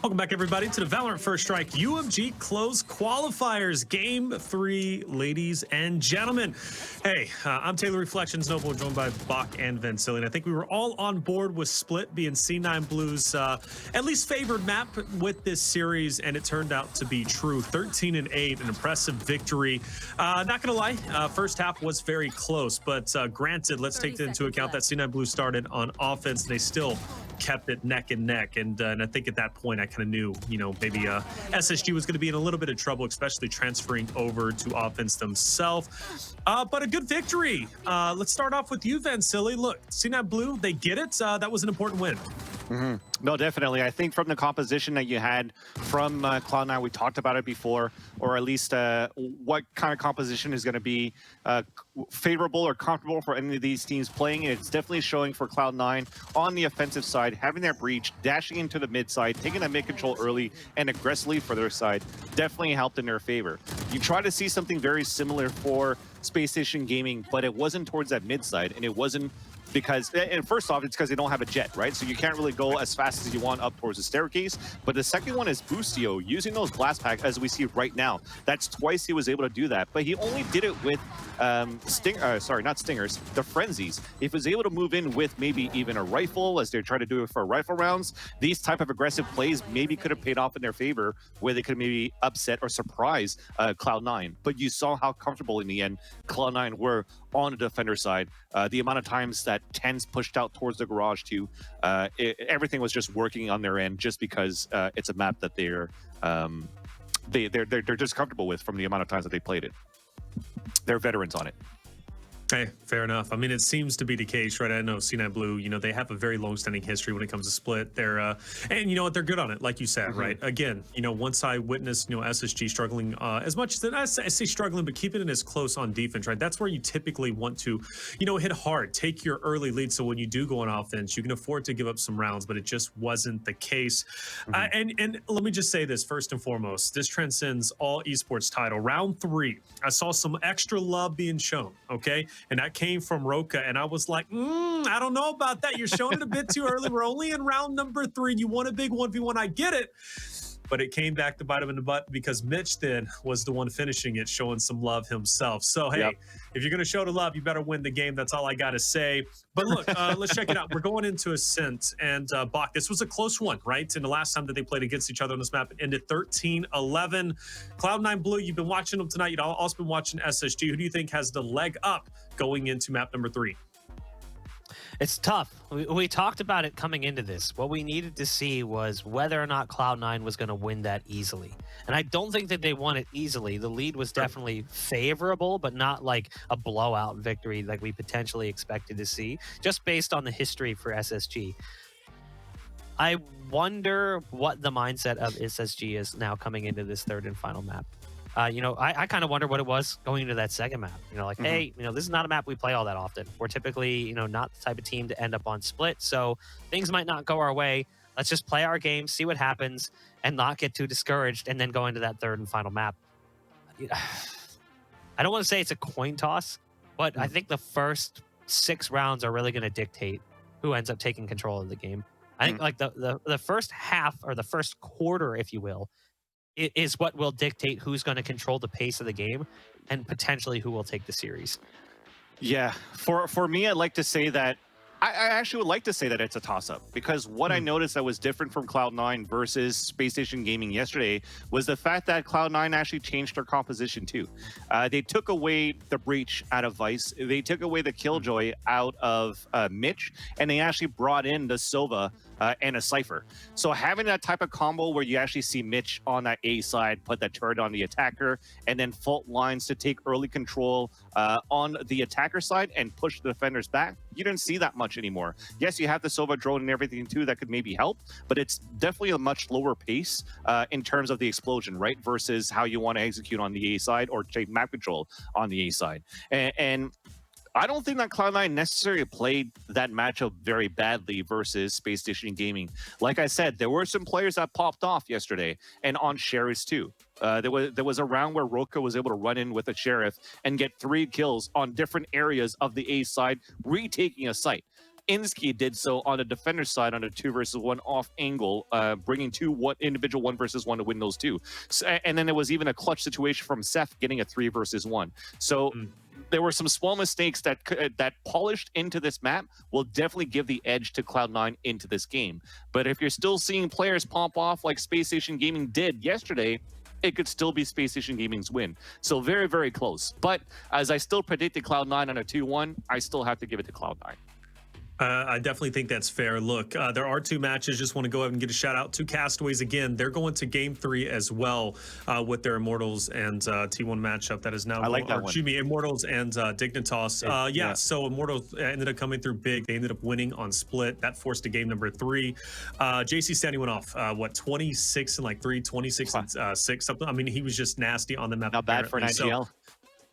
Welcome back, everybody, to the Valorant First Strike UMG Close Qualifiers Game 3, ladies and gentlemen. Hey, I'm Taylor Reflections Noble, joined by Bach and Vancilli. And I think we were all on board with Split being C9 Blue's at least favored map with this series, and it turned out to be true. 13-8, an impressive victory. Not gonna lie, first half was very close, but granted, let's take into account that C9 Blue started on offense. They still kept it neck and neck, and I think at that point I kind of knew, you know, maybe SSG was going to be in a little bit of trouble, especially transferring over to offense themselves. But a good victory. Let's start off with you, Vancilli. Look, C9 Blue, they get it. That was an important win. No, definitely. I think from the composition that you had from Cloud9, we talked about it before, or at least what kind of composition is going to be favorable or comfortable for any of these teams playing. It's definitely showing for Cloud9 on the offensive side, having that breach, dashing into the mid side, taking that mid control early and aggressively for their side, definitely helped in their favor. You try to see something very similar for SPACESTATION Gaming, but it wasn't towards that mid side, and it wasn't because, and first off, it's because they don't have a jet, right? So you can't really go as fast as you want up towards the staircase. But the second one is Boostio using those blast packs, as we see right now. That's twice he was able to do that, but he only did it with the frenzies. If he was able to move in with maybe even a rifle, as they're trying to do it for rifle rounds, these type of aggressive plays maybe could have paid off in their favor, where they could maybe upset or surprise Cloud9. But you saw how comfortable in the end Cloud9 were on the defender side. The amount of times that TENS pushed out towards the garage too, everything was just working on their end, just because it's a map that they're just comfortable with from the amount of times that they played it. They're veterans on it. Hey, fair enough. I mean, it seems to be the case, right? I know C9 Blue, you know, they have a very long-standing history when it comes to Split. They're, and you know what, they're good on it, like you said, right? Again, you know, once I witnessed, you know, SSG struggling as much as I say struggling, but keeping it as close on defense, right? That's where you typically want to, you know, hit hard, take your early lead. So when you do go on offense, you can afford to give up some rounds, but it just wasn't the case. And let me just say this first and foremost, this transcends all esports title. Round 3, I saw some extra love being shown, okay? And that came from Roka, and I was like, I don't know about that. You're showing it a bit too early. We're only in round number 3. You want a big 1v1, I get it. But it came back to bite him in the butt, because Mitch then was the one finishing it, showing some love himself. So, hey, if you're going to show the love, you better win the game. That's all I got to say. But look, let's check it out. We're going into Ascent, and Bach, this was a close one, right? And the last time that they played against each other on this map, it ended 13-11. Cloud9 Blue, you've been watching them tonight. You've also been watching SSG. Who do you think has the leg up going into map number 3? It's tough. We talked about it coming into this. What we needed to see was whether or not Cloud9 was going to win that easily. And I don't think that they won it easily. The lead was definitely favorable, but not like a blowout victory like we potentially expected to see, just based on the history for SSG. I wonder what the mindset of SSG is now coming into this third and final map. You know, I kind of wonder what it was going into that second map. You know, like, hey, you know, this is not a map we play all that often. We're typically, you know, not the type of team to end up on Split, so things might not go our way. Let's just play our game, see what happens, and not get too discouraged, and then go into that third and final map. I don't want to say it's a coin toss, but I think the first 6 rounds are really going to dictate who ends up taking control of the game. I think like the first half, or the first quarter, if you will, is what will dictate who's going to control the pace of the game and potentially who will take the series. Yeah, for me, I'd like to say that I actually would like to say that it's a toss-up, because what I noticed that was different from Cloud9 versus SPACESTATION Gaming yesterday was the fact that Cloud9 actually changed their composition too. They took away the breach out of Vice, they took away the Killjoy out of Mitch, and they actually brought in the Silva and a Cypher. So having that type of combo where you actually see Mitch on that A side, put that turret on the attacker, and then fault lines to take early control on the attacker side and push the defenders back, you didn't see that much anymore. Yes, you have the Silva drone and everything too that could maybe help, but it's definitely a much lower pace in terms of the explosion, right? Versus how you want to execute on the A side or take map control on the A side. And I don't think that Cloud9 necessarily played that matchup very badly versus SPACESTATION Gaming. Like I said, there were some players that popped off yesterday, and on Sheriffs too. There was a round where Roka was able to run in with a Sheriff and get 3 kills on different areas of the A side, retaking a site. Insky did so on the defender side on a 2 versus 1 off angle, bringing individual 1 versus 1 to win those two. So, and then there was even a clutch situation from Seth getting a 3 versus 1. So there were some small mistakes that polished into this map will definitely give the edge to Cloud9 into this game. But if you're still seeing players pop off like Space Station Gaming did yesterday, it could still be Space Station Gaming's win. So very, very close. But as I still predicted Cloud9 on a 2-1, I still have to give it to Cloud9. I definitely think that's fair. Look, there are 2 matches. Just want to go ahead and get a shout out to Castaways again. They're going to Game 3 as well with their Immortals and T1 matchup that is now. I like that one. Excuse me, Immortals and Dignitas. Yeah, so Immortals ended up coming through big. They ended up winning on split. That forced to game number 3. JC Stanley went off, 26 and like 3, 26 and 6, something. I mean, he was just nasty on the map. Not bad for an IGL.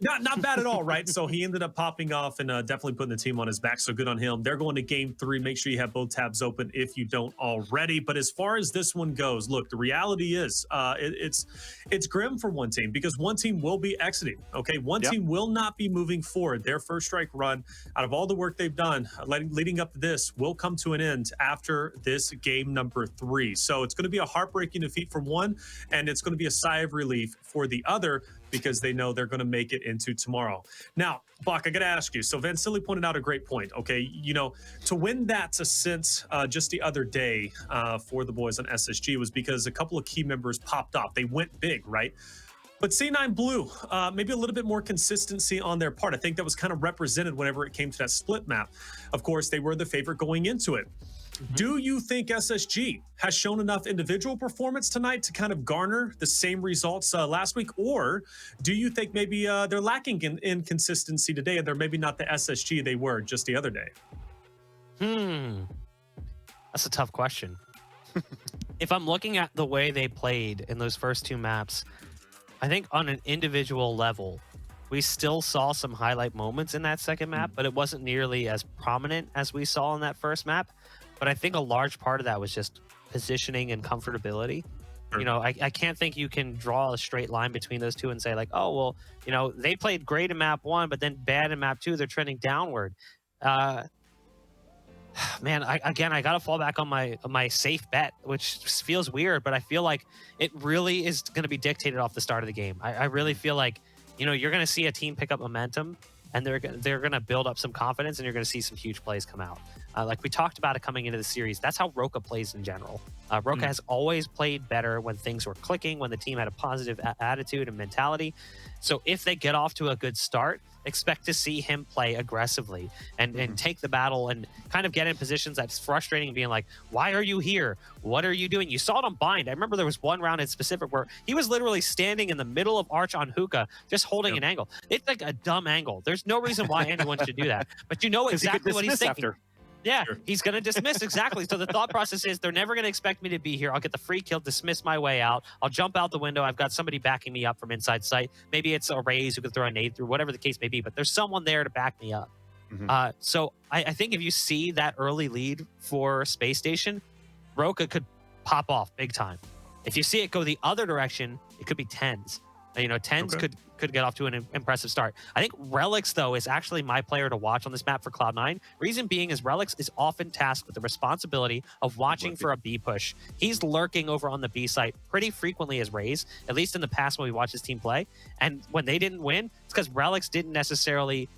Not bad at all, right? So he ended up popping off and definitely putting the team on his back. So good on him. They're going to Game 3. Make sure you have both tabs open if you don't already. But as far as this one goes, look, the reality is it's grim for one team because one team will be exiting. Okay, one team will not be moving forward. Their first strike run, out of all the work they've done leading up to this, will come to an end after this game number 3. So it's going to be a heartbreaking defeat for one, and it's going to be a sigh of relief for the other, because they know they're going to make it into tomorrow. Now, Bach, I got to ask you. So Vansili pointed out a great point. Okay, you know, to win that ascent just the other day for the boys on SSG was because a couple of key members popped off. They went big, right? But C9 Blue, maybe a little bit more consistency on their part. I think that was kind of represented whenever it came to that split map. Of course, they were the favorite going into it. Do you think SSG has shown enough individual performance tonight to kind of garner the same results last week? Or do you think maybe they're lacking in consistency today and they're maybe not the SSG they were just the other day? That's a tough question. If I'm looking at the way they played in those first 2 maps, I think on an individual level, we still saw some highlight moments in that second map, but it wasn't nearly as prominent as we saw in that first map. But I think a large part of that was just positioning and comfortability. You know, I can't think you can draw a straight line between those two and say like, oh, well, you know, they played great in map 1, but then bad in map 2. They're trending downward. Man, I got to fall back on my safe bet, which feels weird, but I feel like it really is going to be dictated off the start of the game. I really feel like, you know, you're going to see a team pick up momentum, and they're going to build up some confidence, and you're going to see some huge plays come out. Like we talked about it coming into the series, that's how Roka plays in general. Roka has always played better when things were clicking, when the team had a positive attitude and mentality. So if they get off to a good start, expect to see him play aggressively and take the battle and kind of get in positions that's frustrating, being like, why are you here? What are you doing? You saw it on Bind. I remember there was one round in specific where he was literally standing in the middle of Arch on Hookah, just holding an angle. It's like a dumb angle. There's no reason why anyone should do that. But you know exactly what he's thinking. After. Yeah, he's going to dismiss, exactly. So the thought process is they're never going to expect me to be here. I'll get the free kill, dismiss my way out. I'll jump out the window. I've got somebody backing me up from inside sight. Maybe it's a Raze who could throw a nade through, whatever the case may be, but there's someone there to back me up. So I think if you see that early lead for Space Station, Roka could pop off big time. If you see it go the other direction, it could be 10s. You know, 10s could get off to an impressive start. I think Relix, though, is actually my player to watch on this map for Cloud9. Reason being is Relix is often tasked with the responsibility of watching for a B push. He's lurking over on the B site pretty frequently as Raze, at least in the past when we watched his team play. And when they didn't win, it's because Relix didn't necessarily,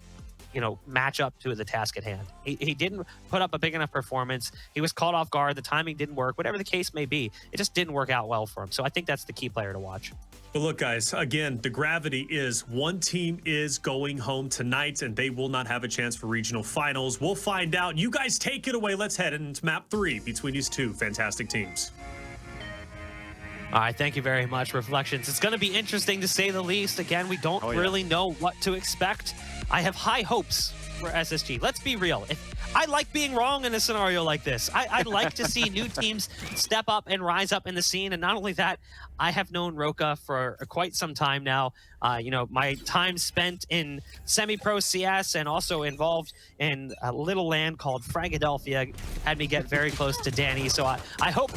you know, match up to the task at hand. He didn't put up a big enough performance. He was caught off guard. The timing didn't work. Whatever the case may be, it just didn't work out well for him. So I think that's the key player to watch. But look, guys, again, the gravity is one team is going home tonight, and they will not have a chance for regional finals. We'll find out. You guys take it away. Let's head into map 3 between these 2 fantastic teams. All right, thank you very much, Reflections. It's going to be interesting to say the least. Again, we don't really know what to expect. I have high hopes for SSG. Let's be real. I like being wrong in a scenario like this. I'd like to see new teams step up and rise up in the scene. And not only that, I have known Roka for quite some time now. You know, my time spent in semi-pro CS and also involved in a little land called Fragadelphia had me get very close to Danny. So I hope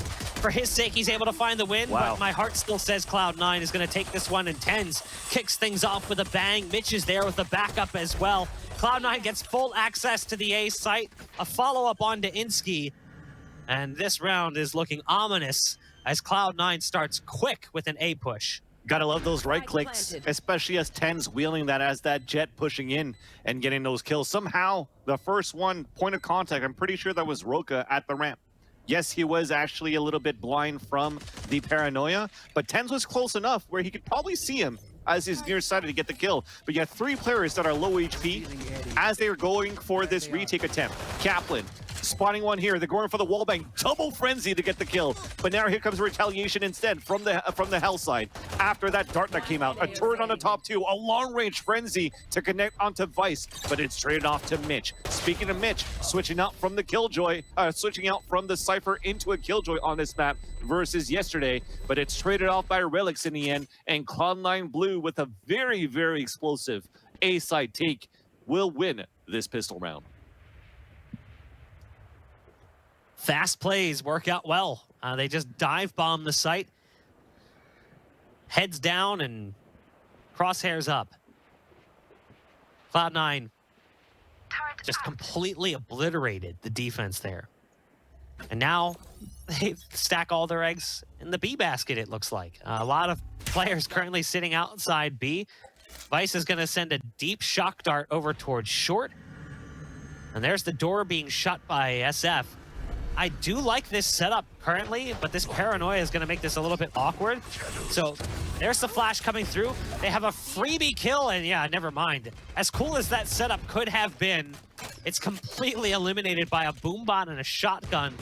For his sake, he's able to find the win, Wow. but my heart still says Cloud9 is going to take this one, and Tens kicks things off with a bang. Mitch is there with the backup as well. Cloud9 gets full access to the A site, a follow-up onto Insky, and this round is looking ominous as Cloud9 starts quick with an A push. Gotta love those right clicks, especially as Tens wheeling that as that jet pushing in and getting those kills. Somehow, the first one, point of contact, I'm pretty sure that was Roka at the ramp. Yes, he was actually a little bit blind from the paranoia, but Tens was close enough where he could probably see him as he's nearsighted to get the kill. But you have 3 players that are low HP as they are going for this retake attempt. Kaplan spotting one here. They're going for the wallbang. Double frenzy to get the kill. But now here comes retaliation instead from the hell side. After that dart that came out, a turret on the top 2, a long range frenzy to connect onto Vice, but it's traded off to Mitch. Speaking of Mitch, switching out from the Killjoy, switching out from the Cypher into a Killjoy on this map versus yesterday, but it's traded off by Relics in the end, and Cloud9 Blue with a very, very explosive A-side take will win this pistol round. Fast plays work out well. They just dive bomb the site. Heads down and crosshairs up. Cloud9 just completely obliterated the defense there. And now they stack all their eggs in the B basket, it looks like. A lot of players currently sitting outside B. Vice is going to send a deep shock dart over towards short. And there's the door being shut by SF. I do like this setup currently, but this paranoia is going to make this a little bit awkward. So there's the flash coming through. They have a freebie kill, and yeah, never mind. As cool as that setup could have been, it's completely eliminated by a boombot and a shotgun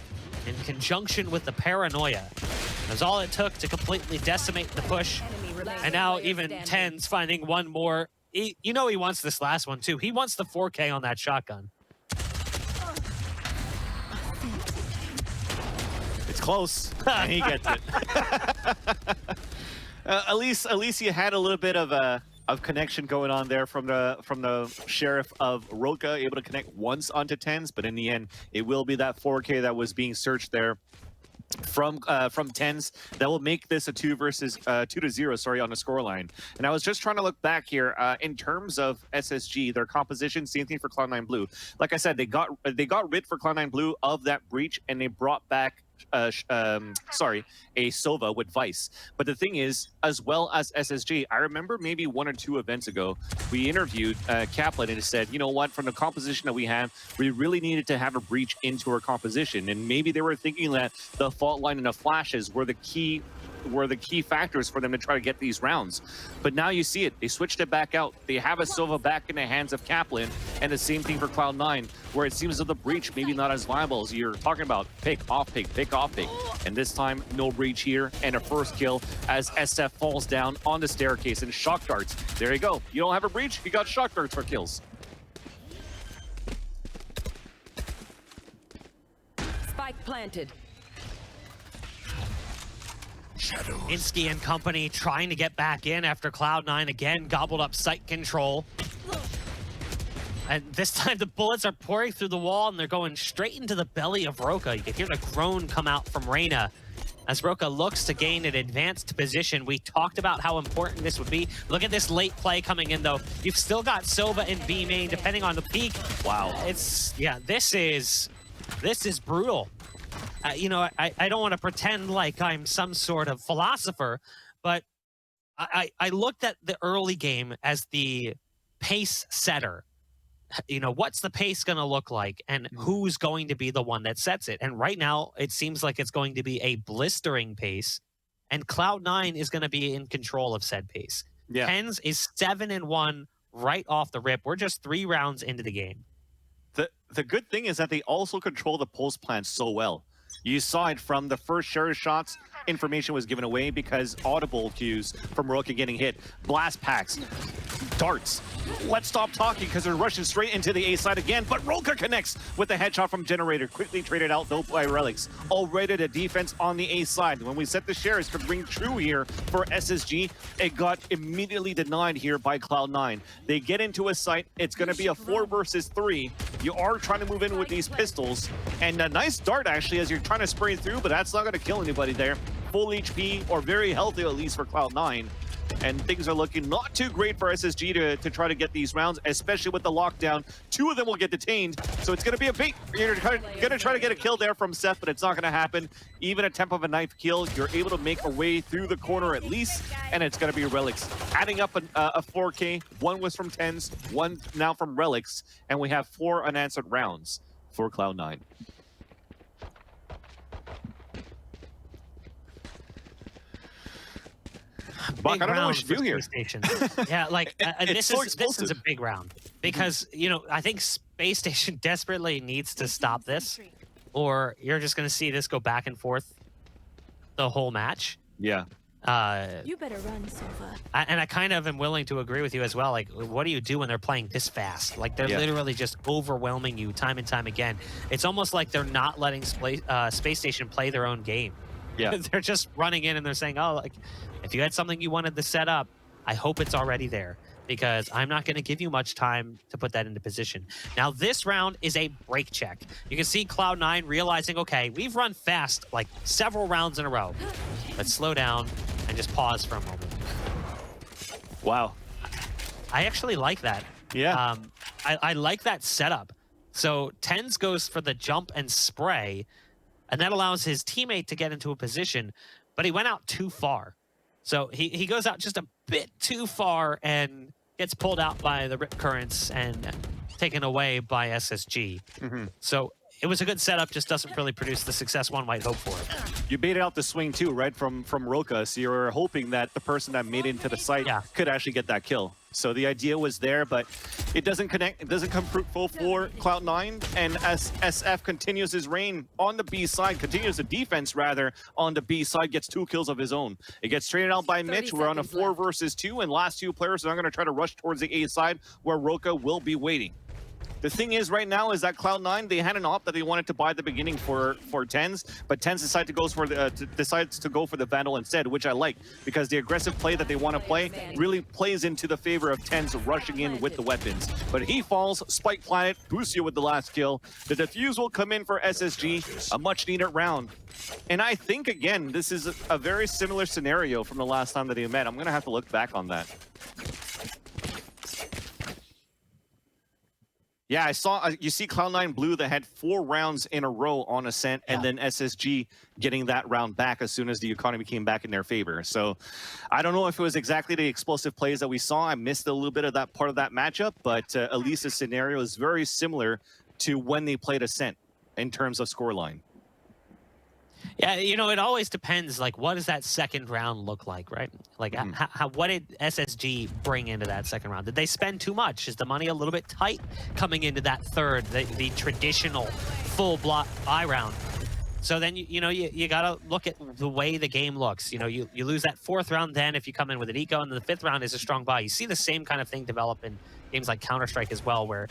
in conjunction with the paranoia. That's all it took to completely decimate the push. And now even Tens finding one more. You know he wants this last one too. He wants the 4K on that shotgun. It's close, and he gets it. At least you had a little bit of connection going on there from the sheriff of Roka, able to connect once onto Tens, but in the end, it will be that 4K that was being searched there from Tens that will make this a 2-0, sorry, on the scoreline. And I was just trying to look back here in terms of SSG, their composition, same thing for Cloud9 Blue. Like I said, they got rid for Cloud9 Blue of that breach, and they brought back a Sova with Vice. But the thing is, as well as SSG, I remember maybe 1 or 2 events ago, we interviewed Kaplan and said, you know what, from the composition that we have, we really needed to have a breach into our composition. And maybe they were thinking that the fault line and the flashes were the key factors for them to try to get these rounds. But now you see it. They switched it back out. They have a Sova back in the hands of Kaplan, and the same thing for Cloud9, where it seems that the breach maybe not as viable as you're talking about. Pick, off pick, pick, off pick. And this time, no breach here, and a first kill as SF falls down on the staircase and shock darts. There you go. You don't have a breach, you got shock darts for kills. Spike planted. Insky and company trying to get back in after Cloud9 again gobbled up site control. And this time the bullets are pouring through the wall and they're going straight into the belly of Roka. You can hear the groan come out from Reyna as Roka looks to gain an advanced position. We talked about how important this would be. Look at this late play coming in though. You've still got Sova in B main depending on the peak. Wow. This is brutal. You know, I don't want to pretend like I'm some sort of philosopher, but I looked at the early game as the pace setter. You know, what's the pace going to look like and who's going to be the one that sets it? And right now, it seems like it's going to be a blistering pace, and Cloud9 is going to be in control of said pace. Yeah. Tens is 7-1 right off the rip. We're just 3 rounds into the game. The good thing is that they also control the post plan so well. You saw it from the first share shots. Information was given away because audible cues from Roka getting hit. Blast packs. darts. Let's stop talking because they're rushing straight into the A side again, but Rolka connects with the headshot from Generator. Quickly traded out though by Relics. Already the defense on the A side. When we set the shares could ring true here for SSG, it got immediately denied here by Cloud9. They get into a site, it's going to be a 4 versus 3. You are trying to move in with these pistols, and a nice dart actually as you're trying to spray through, but that's not going to kill anybody there. Full HP, or very healthy at least for Cloud9. And things are looking not too great for SSG to try to get these rounds, especially with the lockdown. 2 of them will get detained, so it's going to be a bait. You're going to try to get a kill there from Seth, but it's not going to happen. Even a temp of a knife kill, you're able to make a way through the corner at least, and it's going to be Relics. Adding up a 4K, 1 was from TenZ, 1 now from Relics, and we have 4 unanswered rounds for Cloud9. Buck, I don't know what we should do here. Yeah, like this is a big round because I think Space Station desperately needs to stop this, or you're just going to see this go back and forth the whole match. Yeah. You better run, Sova. And I kind of am willing to agree with you as well. Like, what do you do when they're playing this fast? Like, they're literally just overwhelming you time and time again. It's almost like they're not letting Space Station play their own game. Yeah. They're just running in and they're saying, oh, like, if you had something you wanted to set up, I hope it's already there because I'm not going to give you much time to put that into position. Now, this round is a break check. You can see Cloud9 realizing, okay, we've run fast like several rounds in a row. Let's slow down and just pause for a moment. Wow. I actually like that. Yeah. I like that setup. So TenZ goes for the jump and spray, and that allows his teammate to get into a position, but he went out too far. So he goes out just a bit too far and gets pulled out by the Rip Currents and taken away by SSG. So it was a good setup, just doesn't really produce the success one might hope for it. You baited out the swing too, right, from Roka, so you're hoping that the person that made it into the site could actually get that kill. So the idea was there, but it doesn't connect, it doesn't come fruitful for Cloud9, and as SF continues his reign on the B side, continues the defense rather, on the B side, gets 2 kills of his own. It gets traded out by Mitch, we're on a 4 versus 2, and last 2 players are going to try to rush towards the A side, where Roka will be waiting. The thing is right now is that Cloud9, they had an op that they wanted to buy at the beginning for TenZ, but TenZ decides to go for the Vandal instead, which I like, because the aggressive play that they want to play really plays into the favor of TenZ rushing in with the weapons. But he falls, Spike Planet, boosts you with the last kill. The defuse will come in for SSG, a much needed round. And I think, again, this is a very similar scenario from the last time that they met. I'm going to have to look back on that. Yeah, I saw, you see Cloud9 Blue that had 4 rounds in a row on Ascent, and then SSG getting that round back as soon as the economy came back in their favor. So I don't know if it was exactly the explosive plays that we saw. I missed a little bit of that part of that matchup, but at least the scenario is very similar to when they played Ascent in terms of scoreline. Yeah, it always depends, like, what does that second round look like, right? Like, what did SSG bring into that second round? Did they spend too much? Is the money a little bit tight coming into that third, the traditional full block buy round? So then, you got to look at the way the game looks. You lose that 4th round then if you come in with an eco, and then the 5th round is a strong buy. You see the same kind of thing develop in games like Counter-Strike as well, where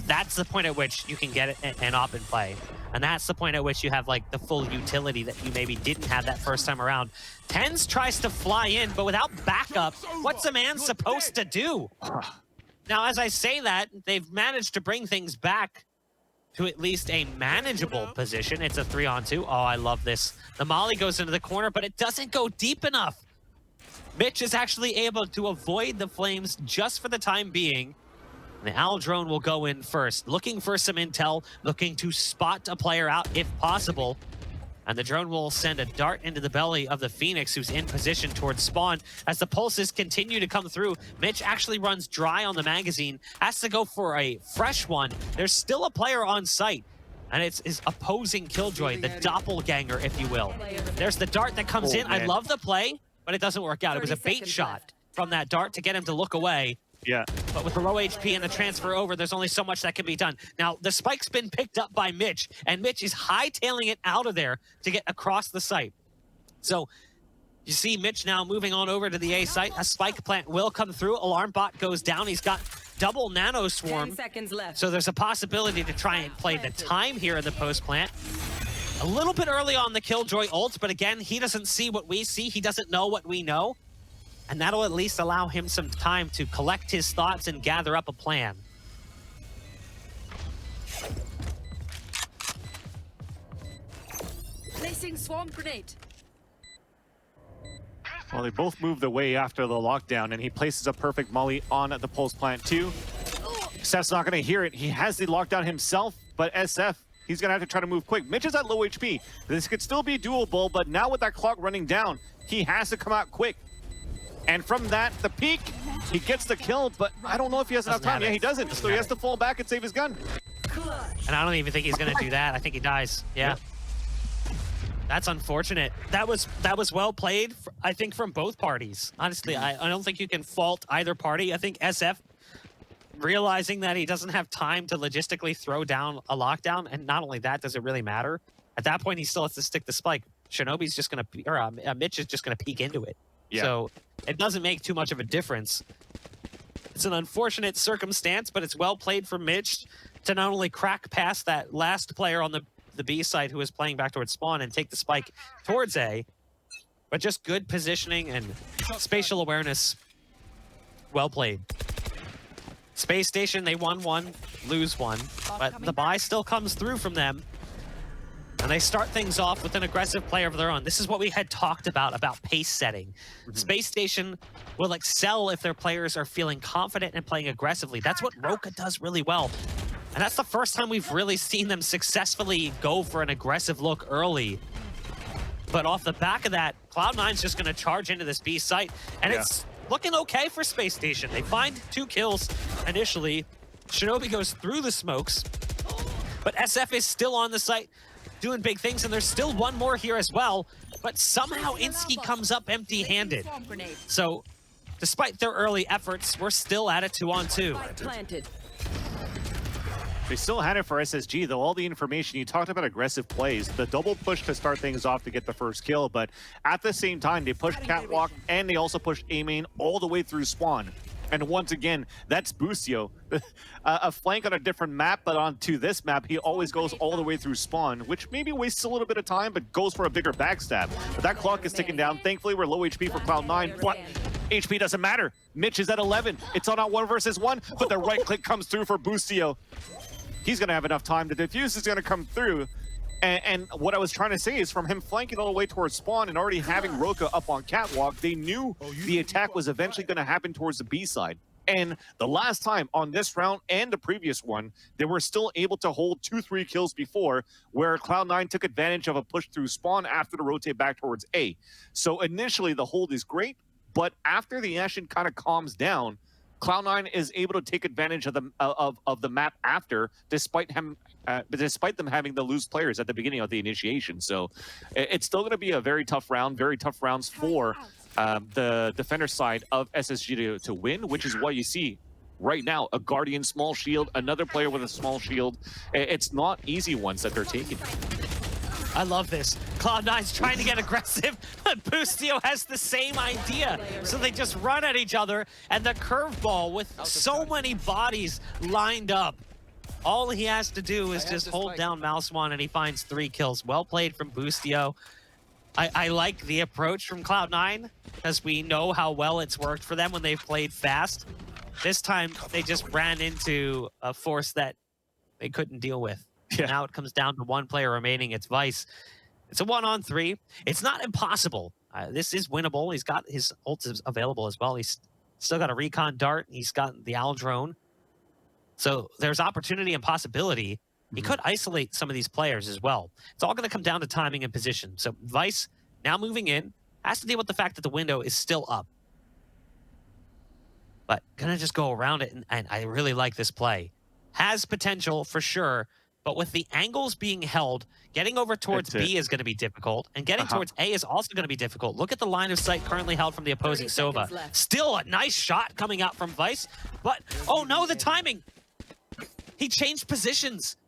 that's the point at which you can get an op and play. And that's the point at which you have, like, the full utility that you maybe didn't have that first time around. TenZ tries to fly in, but without backup, what's a man supposed to do? Now, as I say that, they've managed to bring things back to at least a manageable position. It's a 3-on-2. Oh, I love this. The molly goes into the corner, but it doesn't go deep enough. Mitch is actually able to avoid the flames just for the time being. The Owl drone will go in first, looking for some intel, looking to spot a player out if possible. And the drone will send a dart into the belly of the Phoenix, who's in position towards spawn. As the pulses continue to come through, Mitch actually runs dry on the magazine, has to go for a fresh one. There's still a player on site, and it's his opposing Killjoy, the doppelganger, if you will. There's the dart that comes in. Man. I love the play, but it doesn't work out. It was a bait shot from that dart to get him to look away. Yeah. But with the low HP and the transfer over, there's only so much that can be done. Now, the spike's been picked up by Mitch, and Mitch is hightailing it out of there to get across the site. So You see Mitch now moving on over to the A site. A spike plant will come through. Alarm bot goes down. He's got double nano swarm. 10 seconds left. So there's a possibility to try and play the time here in the post plant. A little bit early on the Killjoy ult, but again, he doesn't see what we see. He doesn't know what we know. And that'll at least allow him some time to collect his thoughts and gather up a plan. Placing swarm grenade. Well, they both moved away after the lockdown, and he places a perfect molly on the pulse plant too. Seth's not going to hear it. He has the lockdown himself, but SF, he's going to have to try to move quick. Mitch is at low HP. This could still be doable, but now with that clock running down, he has to come out quick. And from that, the peak, he gets the kill, but I don't know if he has enough time. Yeah, he doesn't, so he has to fall back and save his gun. And I don't even think he's going to do that. I think he dies. Yeah. That's unfortunate. That was well played, I think, from both parties. Honestly, I don't think you can fault either party. I think SF realizing that he doesn't have time to logistically throw down a lockdown, and not only that, does it really matter? At that point, he still has to stick the spike. Shinobi's just going to, or Mitch is just going to peek into it. Yeah. So it doesn't make too much of a difference. It's an unfortunate circumstance, but it's well played for Mitch to not only crack past that last player on the B side who is playing back towards spawn and take the spike towards A, but just good positioning and spatial awareness. Well played. Space Station, they won one, lose one, but the buy still comes through from them. And they start things off with an aggressive play of their own. This is what we had talked about pace setting. Space Station will excel if their players are feeling confident and playing aggressively. That's what Roka does really well. And that's the first time we've really seen them successfully go for an aggressive look early. But off the back of that, Cloud9's just going to charge into this B site. And it's looking okay for Space Station. They find 2 kills initially. Shinobi goes through the smokes. But SF is still on the site, doing big things, and there's still one more here as well, but somehow Insky comes up empty-handed. So, despite their early efforts, we're still at a 2-on-2. They still had it for SSG, though. All the information, you talked about aggressive plays, the double push to start things off to get the first kill, but at the same time, they pushed Catwalk, and they also pushed A-Main all the way through spawn. And once again, that's Boostio. A flank on a different map, but onto this map, he always goes all the way through spawn, which maybe wastes a little bit of time, but goes for a bigger backstab. But that clock is ticking down. Thankfully, we're low HP for Cloud9, but HP doesn't matter. Mitch is at 11. It's on a 1 versus 1, but the right click comes through for Boostio. He's going to have enough time. The defuse is going to come through. And what I was trying to say is from him flanking all the way towards spawn and already having Roka up on Catwalk, they knew the attack was eventually going to happen towards the B side. And the last time on this round and the previous one, they were still able to hold 2-3 kills before, where Cloud9 took advantage of a push through spawn after the rotate back towards A. So initially the hold is great, but after the action kind of calms down, Cloud9 is able to take advantage of the map after, despite them having the loose players at the beginning of the initiation. So it's still going to be a very tough round, very tough rounds for the defender side of SSG to win, which is what you see right now. A Guardian small shield, another player with a small shield. It's not easy ones that they're taking. I love this. Cloud9's trying to get aggressive, but Boostio has the same idea. So they just run at each other, and the curveball with so many bodies lined up. All he has to do is just hold down Mouse One, and he finds 3 kills. Well played from Boostio. I like the approach from Cloud9, because we know how well it's worked for them when they've played fast. This time, they just ran into a force that they couldn't deal with. Yeah. Now it comes down to 1 player remaining. It's Vice. It's a 1-on-3. It's not impossible. This is winnable. He's got his ults available as well. He's still got a recon dart. He's got the owl drone. So there's opportunity and possibility. He could isolate some of these players as well. It's all going to come down to timing and position. So Vice, now moving in, has to deal with the fact that the window is still up. But gonna just go around it, and I really like this play. Has potential for sure. But with the angles being held, getting over towards B is going to be difficult, and getting towards A is also going to be difficult. Look at the line of sight currently held from the opposing Sova. Still a nice shot coming out from Vice, but oh no, the timing! He changed positions.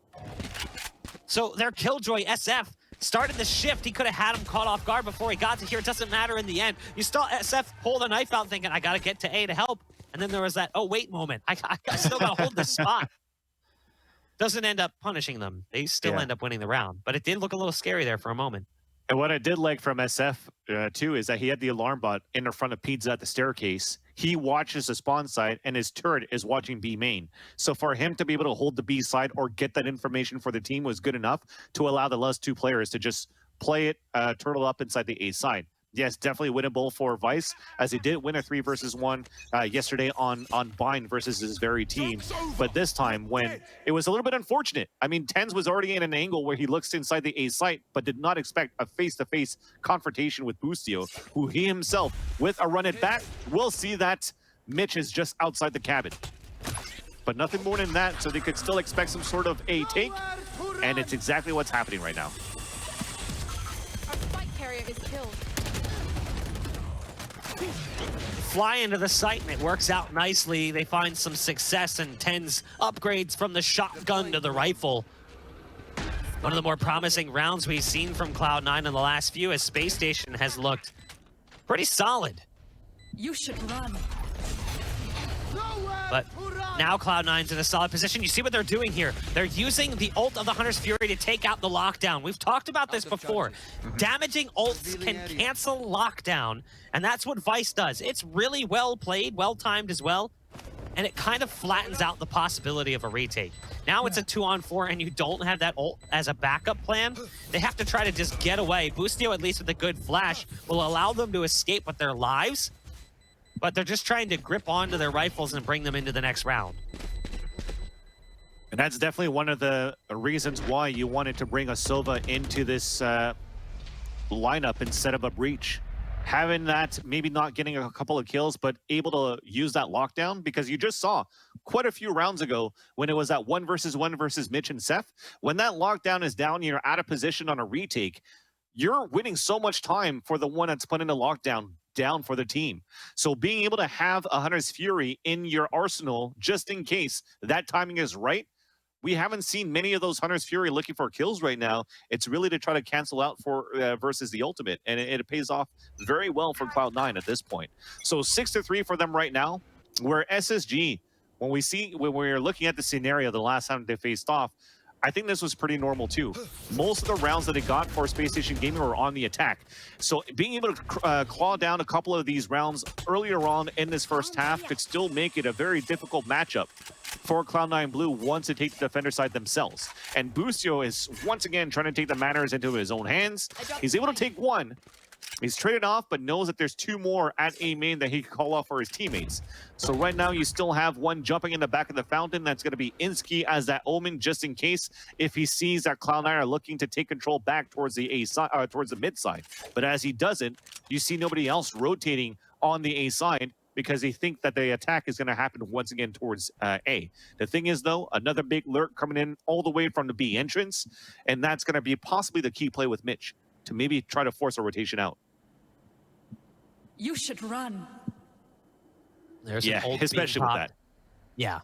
So their Killjoy SF started the shift, he could have had him caught off guard before he got to here. It doesn't matter in the end. You still SF pull the knife out thinking, I got to get to A to help. And then there was that, oh, wait moment. I still got to hold this spot. Doesn't end up punishing them. They still end up winning the round. But it did look a little scary there for a moment. And what I did like from SF, too, is that he had the alarm bot in the front of Pizza at the staircase. He watches the spawn side, and his turret is watching B main. So for him to be able to hold the B side or get that information for the team was good enough to allow the last two players to just play it, turtle up inside the A side. Yes, definitely winnable for Vice, as he did win a 3 versus 1 yesterday on Bind versus his very team. But this time, when it was a little bit unfortunate. I mean, Tens was already in an angle where he looks inside the A site, but did not expect a face-to-face confrontation with Boostio, who he himself, with a run at bat, will see that Mitch is just outside the cabin. But nothing more than that, so they could still expect some sort of a take, and it's exactly what's happening right now. Our spike carrier is killed. Fly into the site and it works out nicely. They find some success and Tens upgrades from the shotgun to the rifle. One of the more promising rounds we've seen from Cloud9 in the last few, as Space Station has looked pretty solid. You should run. But now Cloud9's in a solid position. You see what they're doing here. They're using the ult of the Hunter's Fury to take out the lockdown. We've talked about this before. Damaging ults can cancel lockdown, and that's what Vice does. It's really well played, well timed as well, and it kind of flattens out the possibility of a retake. Now it's a 2-on-4, and you don't have that ult as a backup plan. They have to try to just get away. Boostio, at least with a good flash, will allow them to escape with their lives, but they're just trying to grip onto their rifles and bring them into the next round. And that's definitely one of the reasons why you wanted to bring a Silva into this lineup instead of a Breach. Having that, maybe not getting a couple of kills, but able to use that lockdown, because you just saw quite a few rounds ago when it was that 1 versus 1 versus Mitch and Seth. When that lockdown is down, you're out of position on a retake, you're winning so much time for the one that's put in a lockdown down for the team. So being able to have a Hunter's Fury in your arsenal, just in case that timing is right, we haven't seen many of those Hunter's Fury looking for kills right now. It's really to try to cancel out for versus the ultimate, and it pays off very well for Cloud9 at this point. So 6-3 for them right now, where SSG, when we're looking at the scenario the last time they faced off, I think this was pretty normal too. Most of the rounds that it got for Space Station Gaming were on the attack. So being able to claw down a couple of these rounds earlier on in this first half could still make it a very difficult matchup for Cloud9 Blue once they take the defender side themselves. And Boostio is once again trying to take the matters into his own hands. He's able to take one. He's traded off, but knows that there's 2 more at A main that he can call off for his teammates. So right now you still have one jumping in the back of the fountain. That's going to be Insky as that omen, just in case if he sees that Cloud9 are looking to take control back towards the A side, towards the mid side. But as he doesn't, you see nobody else rotating on the A side, because they think that the attack is going to happen once again towards A. The thing is, though, another big lurk coming in all the way from the B entrance, and that's going to be possibly the key play with Mitch to maybe try to force a rotation out. You should run. There's yeah, an ult especially being with popped. that. Yeah.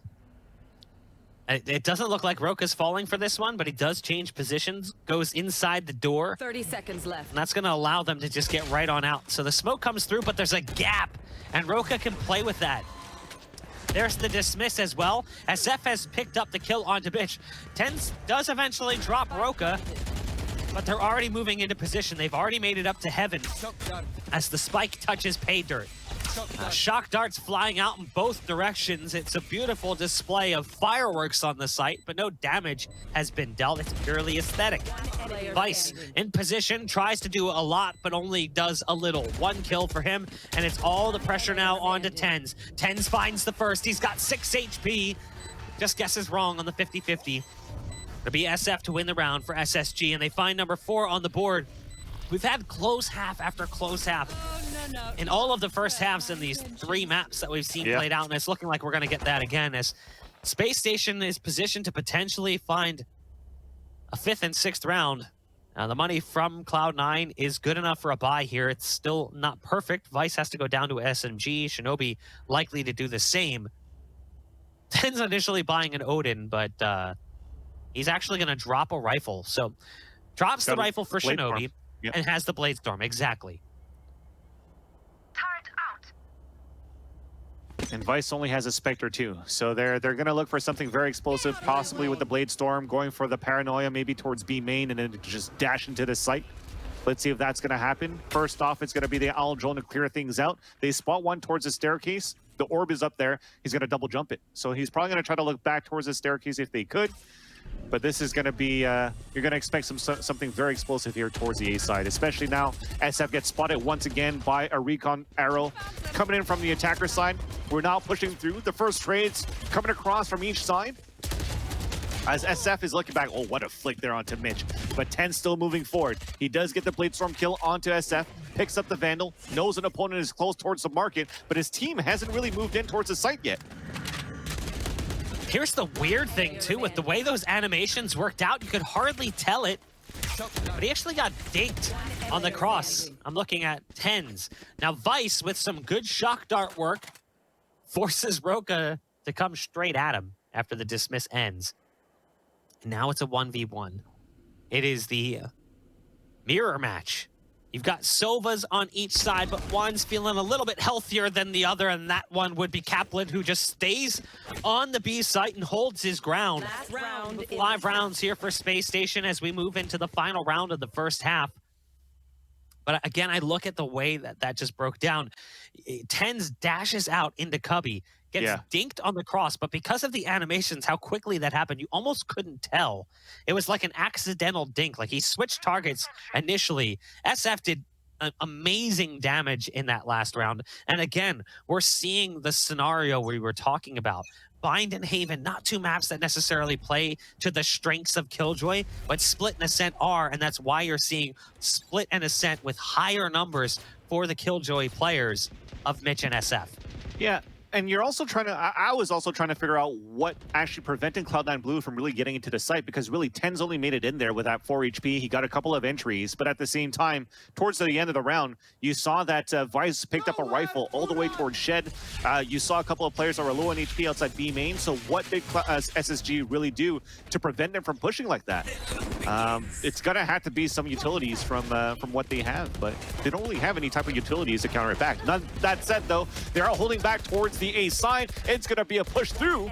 It doesn't look like Roka's falling for this one, but he does change positions, goes inside the door. 30 seconds left. And that's going to allow them to just get right on out. So the smoke comes through, but there's a gap, and Roka can play with that. There's the dismiss as well. SF has picked up the kill onto Bitch. Tens does eventually drop Roka, but they're already moving into position. They've already made it up to heaven as the spike touches pay dirt. Shock darts flying out in both directions. It's a beautiful display of fireworks on the site, but no damage has been dealt. It's purely aesthetic. Vice in position, tries to do a lot, but only does a little. 1 kill for him, and it's all the pressure now onto Tens. Tens finds the first. He's got 6 HP. Just guesses wrong on the 50-50. It'll be SF to win the round for SSG, and they find number 4 on the board. We've had close half after close half in all of the first halves in these 3 maps that we've seen played out, and it's looking like we're going to get that again as Space Station is positioned to potentially find a 5th and 6th round. Now, the money from Cloud9 is good enough for a buy here. It's still not perfect. Vice has to go down to SMG. Shinobi likely to do the same. Ten's initially buying an Odin, but he's actually going to drop a rifle. So Drops the Got a rifle for Blade Storm. Shinobi Yep. and has the Blade Storm. Exactly. And Vice only has a Spectre too, so they're gonna look for something very explosive, possibly with the Blade Storm, going for the Paranoia, maybe towards B main, and then just dash into the site. Let's see if that's gonna happen. First off, it's gonna be the Owl Drone to clear things out. They spot one towards the staircase. The orb is up there. He's gonna double jump it, so he's probably gonna try to look back towards the staircase if they could. But this is going to be, you're going to expect something very explosive here towards the A side, especially now SF gets spotted once again by a recon arrow coming in from the attacker side. We're now pushing through. The first trades coming across from each side. As SF is looking back, oh, what a flick there onto Mitch. But 10 still moving forward. He does get the Blade Storm kill onto SF, picks up the Vandal, knows an opponent is close towards the market, but his team hasn't really moved in towards the site yet. Here's the weird thing, too, with the way those animations worked out, you could hardly tell it, but he actually got dinked on the cross. I'm looking at 10s. Now, Vice, with some good shock dart work, forces Roka to come straight at him after the dismiss ends. And now it's a 1v1. It is the mirror match. You've got Sovas on each side, but one's feeling a little bit healthier than the other, and that one would be Kaplan, who just stays on the B site and holds his ground. 5 rounds here for Space Station as we move into the final round of the first half. But again, I look at the way that just broke down. Tens dashes out into Cubby, gets dinked on the cross, but because of the animations, how quickly that happened, you almost couldn't tell. It was like an accidental dink. Like he switched targets initially. SF did amazing damage in that last round. And again, we're seeing the scenario we were talking about. Bind and Haven, not two maps that necessarily play to the strengths of Killjoy, but Split and Ascent are, and that's why you're seeing Split and Ascent with higher numbers for the Killjoy players of Mitch and SF. Yeah. And you're also trying to, I was also trying to figure out what actually prevented Cloud9 Blue from really getting into the site, because really Ten's only made it in there with that 4 HP. He got a couple of entries, but at the same time, towards the end of the round, you saw that Vice picked up a rifle all the way towards Shed. You saw a couple of players that were low on HP outside B main. So what did SSG really do to prevent them from pushing like that? It's gonna have to be some utilities from what they have, but they don't really have any type of utilities to counter it back. That said, though, they are holding back towards the A side. It's going to be a push through,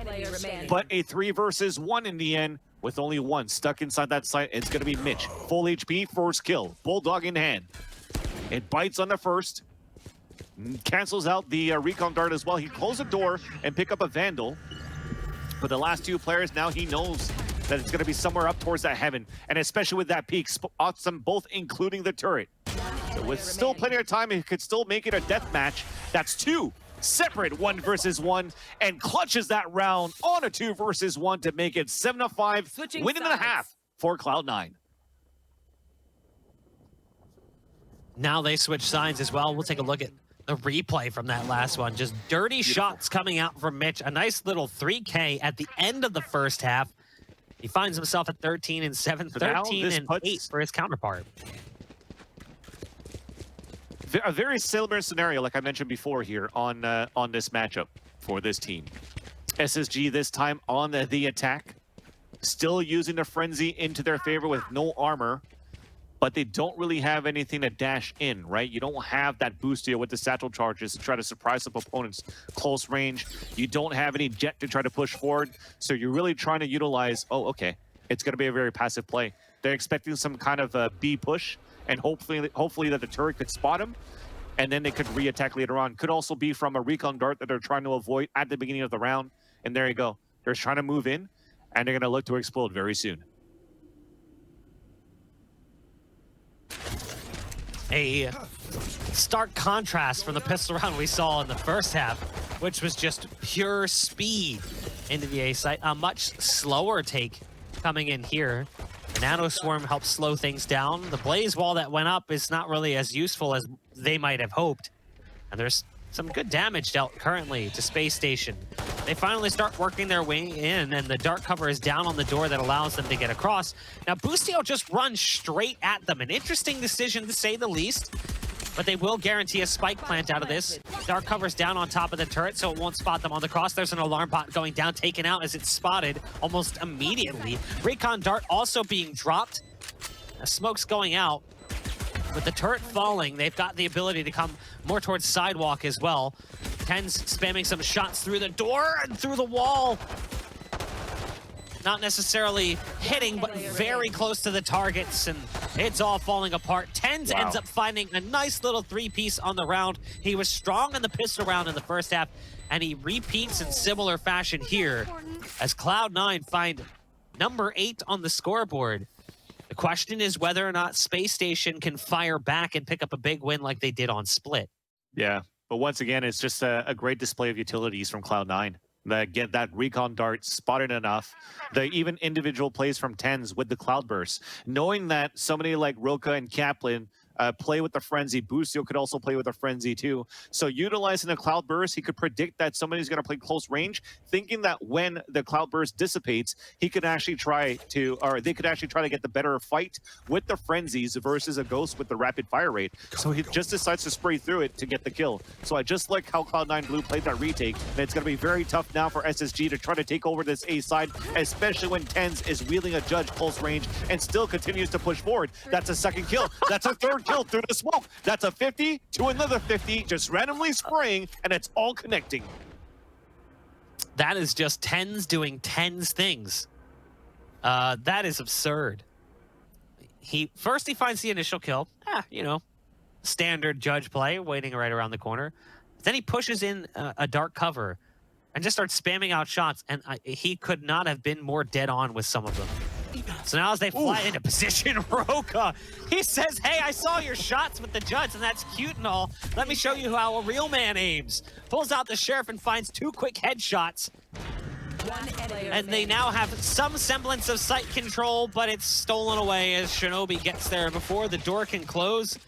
but a 3 versus 1 in the end with only one stuck inside that site. It's going to be Mitch. Full HP, first kill. Bulldog in hand. It bites on the first. Cancels out the recon dart as well. He closed the door and pick up a Vandal. But the last 2 players, now he knows that it's going to be somewhere up towards that heaven. And especially with that peak, spots them both, including the turret. So with still plenty of time, he could still make it a death match. That's 2. Separate 1 versus 1, and clutches that round on a 2 versus 1 to make it 7-5, winning and a half for Cloud9. Now they switch sides as well. We'll take a look at the replay from that last one. Just dirty shots coming out from Mitch. A nice little 3K at the end of the first half. He finds himself at 13-7, So 13-8 for his counterpart. A very similar scenario, like I mentioned before here on this matchup for this team. SSG this time on the attack, still using the frenzy into their favor with no armor, but they don't really have anything to dash in, right? You don't have that boost here with the satchel charges to try to surprise up opponents close range. You don't have any jet to try to push forward, so you're really trying to utilize, oh, okay, it's going to be a very passive play. They're expecting some kind of a B push, and hopefully that the turret could spot him, and then they could re-attack later on. Could also be from a recon dart that they're trying to avoid at the beginning of the round. And there you go. They're trying to move in, and they're going to look to explode very soon. A stark contrast from the pistol round we saw in the first half, which was just pure speed into the A site. A much slower take coming in here. The Nano Swarm helps slow things down. The Blaze Wall that went up is not really as useful as they might have hoped. And there's some good damage dealt currently to Space Station. They finally start working their way in, and the dark cover is down on the door that allows them to get across. Now, Boostio just runs straight at them. An interesting decision, to say the least, but they will guarantee a spike plant out of this. Dark cover's down on top of the turret, so it won't spot them on the cross. There's an alarm bot going down, taken out as it's spotted almost immediately. Recon Dart also being dropped. Smoke's going out. With the turret falling, they've got the ability to come more towards sidewalk as well. TenZ spamming some shots through the door and through the wall. Not necessarily hitting, but very close to the targets, and it's all falling apart. TenZ ends up finding a nice little three-piece on the round. He was strong in the pistol round in the first half, and he repeats in similar fashion here as Cloud9 find number 8 on the scoreboard. The question is whether or not SPACESTATION can fire back and pick up a big win like they did on Split. Yeah, but once again, it's just a great display of utilities from Cloud9. That get that recon dart spotted enough, the even individual plays from TenZ with the cloud burst, knowing that somebody like Roka and Kaplan play with the frenzy. Busio could also play with a frenzy too. So utilizing the cloud burst, he could predict that somebody's going to play close range, thinking that when the cloud burst dissipates, he could actually try to, or they could actually try to get the better fight with the frenzies versus a ghost with the rapid fire rate. So he just decides to spray through it to get the kill. So I just like how Cloud9 Blue played that retake, and it's going to be very tough now for SSG to try to take over this A side, especially when TenZ is wielding a judge close range and still continues to push forward. That's a second kill. That's a third kill through the smoke. That's a 50 to another 50, just randomly spraying, and it's all connecting. That is just TenZ doing TenZ things. That is absurd. He finds the initial kill. You know, standard judge play, waiting right around the corner. Then he pushes in a dark cover and just starts spamming out shots, and he could not have been more dead on with some of them. So now as they fly into position, Roka, he says, hey, I saw your shots with the judge, and that's cute and all. Let me show you how a real man aims. Pulls out the sheriff and finds 2 quick headshots. And they now have some semblance of sight control, but it's stolen away as Shinobi gets there before the door can close.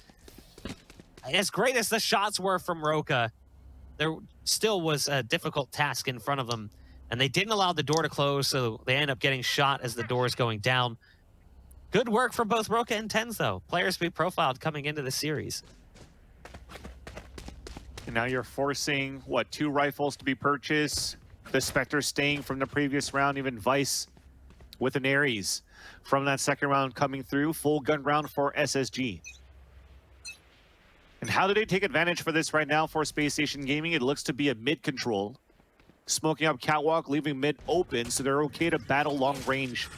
As great as the shots were from Roka, there still was a difficult task in front of them. And they didn't allow the door to close, so they end up getting shot as the door is going down. Good work from both Roka and TenZ, though. Players to be profiled coming into the series. And now you're forcing, what, 2 rifles to be purchased. The Spectre staying from the previous round, even Vice with an Ares from that second round coming through. Full gun round for SSG. And how do they take advantage for this right now for SPACESTATION Gaming? It looks to be a mid control. Smoking up catwalk, leaving mid open, so they're okay to battle long range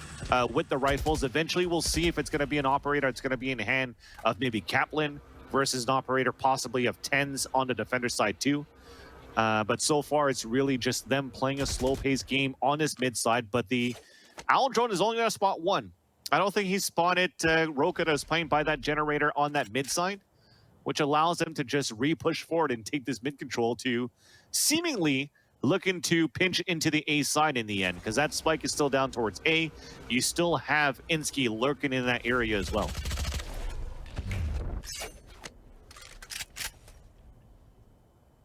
with the rifles. Eventually, we'll see if it's going to be an operator. It's going to be in the hand of maybe Kaplan versus an operator, possibly of TenZ on the defender side too. But so far, it's really just them playing a slow-paced game on this mid side. But the Owl Drone is only going to spot 1. I don't think he spotted Roka that was playing by that generator on that mid side, which allows them to just re-push forward and take this mid control to seemingly looking to pinch into the A side in the end, because that spike is still down towards A. You still have Insky lurking in that area as well.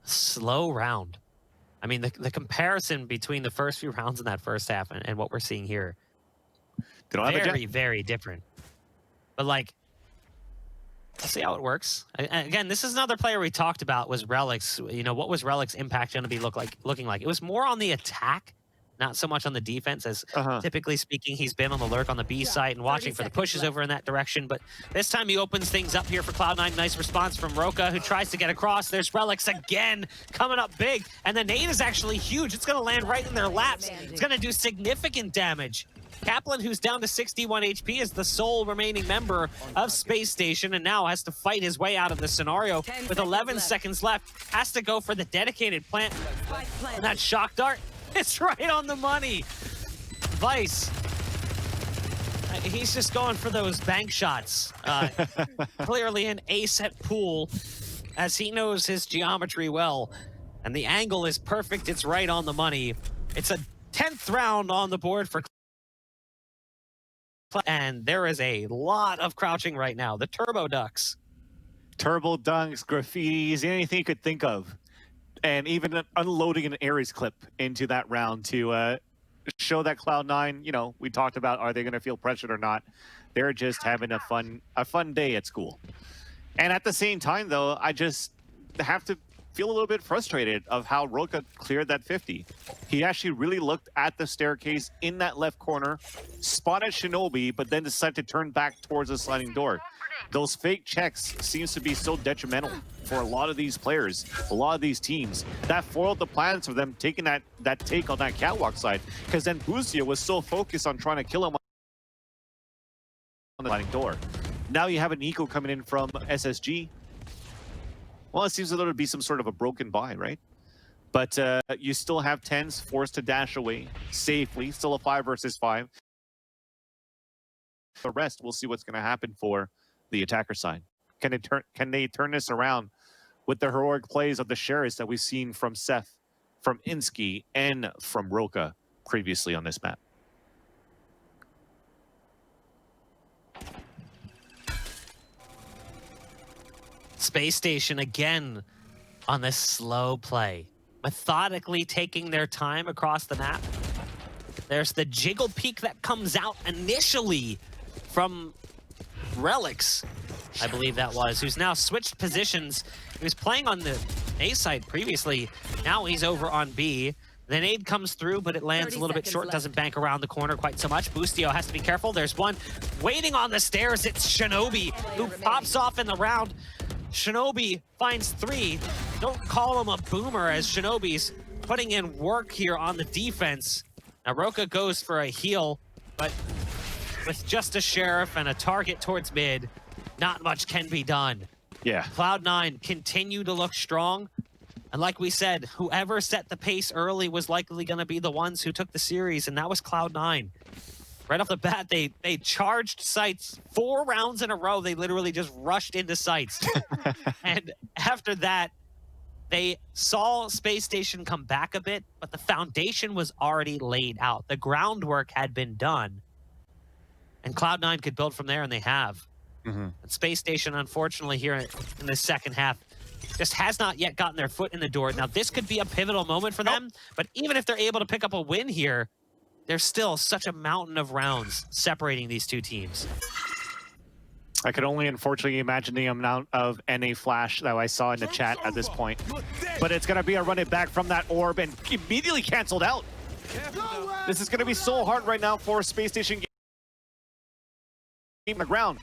Slow round. I mean, the comparison between the first few rounds in that first half and what we're seeing here, very, very different. But like, let's see how it works. Again, this is another player we talked about was Relic's. You know, what was Relic's impact going to be looking like? It was more on the attack, not so much on the defense, as typically speaking, he's been on the lurk on the B site and watching for the pushes over in that direction. But this time he opens things up here for Cloud9. Nice response from Roka, who tries to get across. There's Relics again, coming up big. And the nade is actually huge. It's going to land right in their laps. It's going to do significant damage. Kaplan, who's down to 61 HP, is the sole remaining member of SPACESTATION and now has to fight his way out of the scenario with 11 seconds left. Has to go for the dedicated plant. And that shock dart, it's right on the money. Vice, he's just going for those bank shots. Clearly an A-set pool, as he knows his geometry well. And the angle is perfect. It's right on the money. It's a 10th round on the board for and there is a lot of crouching right now. The Turbo Ducks. Turbo Dunks, graffitis, anything you could think of. And even unloading an Ares clip into that round to show that Cloud9, you know, we talked about, are they going to feel pressured or not? They're just having a fun day at school. And at the same time, though, I just have to feel a little bit frustrated of how Roka cleared that 50. He actually really looked at the staircase in that left corner, spotted Shinobi, but then decided to turn back towards the sliding door. Those fake checks seems to be so detrimental for a lot of these players, a lot of these teams. That foiled the plans for them taking that take on that catwalk side, because then Busio was so focused on trying to kill him on the sliding door. Now you have an eco coming in from SSG. Well, it seems a little to be some sort of a broken buy, right? But you still have TenZ forced to dash away safely. Still a 5 versus 5. The rest, we'll see what's going to happen for the attacker side. Can they turn this around with the heroic plays of the Sheriffs that we've seen from Seth, from Insky, and from Roka previously on this map? Space Station again on this slow play, methodically taking their time across the map. There's the jiggle peek that comes out initially from Relics, I believe that was, who's now switched positions. He was playing on the A side previously. Now he's over on B. The nade comes through, but it lands a little bit short, doesn't bank around the corner quite so much. Bustio has to be careful. There's one waiting on the stairs. It's Shinobi, who pops off in the round. Shinobi finds 3. Don't call him a boomer, as Shinobi's putting in work here on the defense. Now Roka goes for a heal, but with just a Sheriff and a target towards mid, not much can be done. Yeah. Cloud9 continue to look strong. And like we said, whoever set the pace early was likely going to be the ones who took the series, and that was Cloud9. Right off the bat, they charged sites 4 rounds in a row. They literally just rushed into sites. And after that, they saw Space Station come back a bit, but the foundation was already laid out. The groundwork had been done. And Cloud9 could build from there, and they have. And Space Station, unfortunately, here in the second half, just has not yet gotten their foot in the door. Now, this could be a pivotal moment for them, but even if they're able to pick up a win here, there's still such a mountain of rounds separating these two teams. I could only unfortunately imagine the amount of NA flash that I saw in the chat at this point. But it's going to be a run it back from that orb and immediately canceled out. This is going to be so hard right now for Space Station game on the ground.